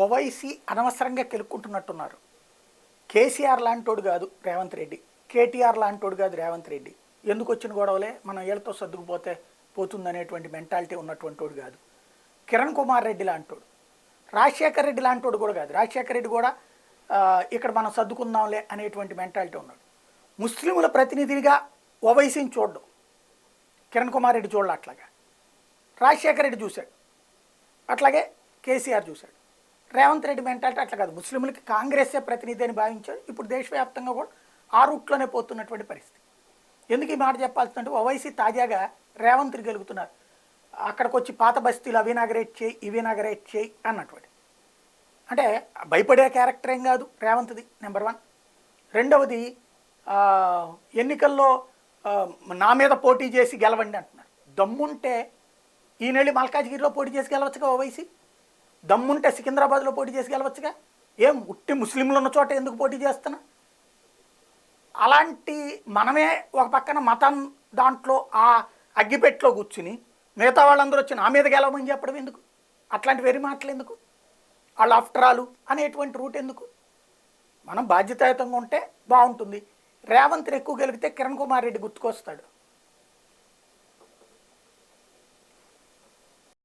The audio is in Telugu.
ఓవైసీ అనవసరంగా కెలుక్కుంటున్నట్టున్నారు. కేసీఆర్ లాంటోడు కాదు రేవంత్ రెడ్డి, కేటీఆర్ లాంటోడు కాదు రేవంత్ రెడ్డి. ఎందుకు వచ్చిన గొడవలే, మనం ఏళ్ళతో సర్దుకుపోతే పోతుందనేటువంటి మెంటాలిటీ ఉన్నటువంటి వాడు కాదు. కిరణ్ కుమార్ రెడ్డి లాంటోడు, రాజశేఖర్ రెడ్డి లాంటోడు కూడా కాదు. రాజశేఖర్ రెడ్డి కూడా ఇక్కడ మనం సర్దుకుందాంలే అనేటువంటి మెంటాలిటీ ఉన్నాడు. ముస్లింల ప్రతినిధిగా ఓవైసీని చూడడం కిరణ్ కుమార్ రెడ్డి చూడాలి. అట్లాగా రాజశేఖర్ రెడ్డి చూశాడు, అట్లాగే కేసీఆర్ చూశాడు. రేవంత్ రెడ్డి మెంటాలిటీ అట్లా కాదు, ముస్లింలకి కాంగ్రెస్సే ప్రతినిధి అని భావించాడు. ఇప్పుడు దేశవ్యాప్తంగా కూడా ఆ రూట్లోనే పోతున్నటువంటి పరిస్థితి. ఎందుకు ఈ మాట చెప్పాల్సిందంటే ఓవైసీ తాజాగా రేవంత్ గెలుగుతున్నారు. అక్కడికి వచ్చి పాత బస్తీలు అవి ఇనాగరేట్ చేయి, ఇవి ఇనాగరేట్ చేయి అన్నటువంటి, అంటే భయపడే క్యారెక్టర్ ఏం కాదు రేవంత్ది. నెంబర్ 1. రెండవది, ఎన్నికల్లో నా మీద పోటీ చేసి గెలవండి అంటున్నారు. దమ్ముంటే ఈ నెల మల్కాజ్గిరిలో పోటీ చేసి గెలవచ్చుగా ఓవైసీ. దమ్ముంటే సికింద్రాబాద్లో పోటీ చేసి గెలవచ్చుగా. ఏం ఉట్టి ముస్లింలు ఉన్న చోట ఎందుకు పోటీ చేస్తున్నా? అలాంటి మనమే ఒక పక్కన మతం దాంట్లో ఆ అగ్గిపెట్లో కూర్చుని మిగతా వాళ్ళందరూ వచ్చి నా మీద గెలవమని చెప్పడం ఎందుకు? అట్లాంటి వెరి మాటలు ఎందుకు? వాళ్ళు ఆఫ్టర్ ఆల్ అనేటువంటి రూట్ ఎందుకు? మనం బాధ్యతాయుతంగా ఉంటే బాగుంటుంది. రేవంత్ని ఎక్కువ గెలిగితే కిరణ్ కుమార్ రెడ్డి గుర్తుకొస్తాడు.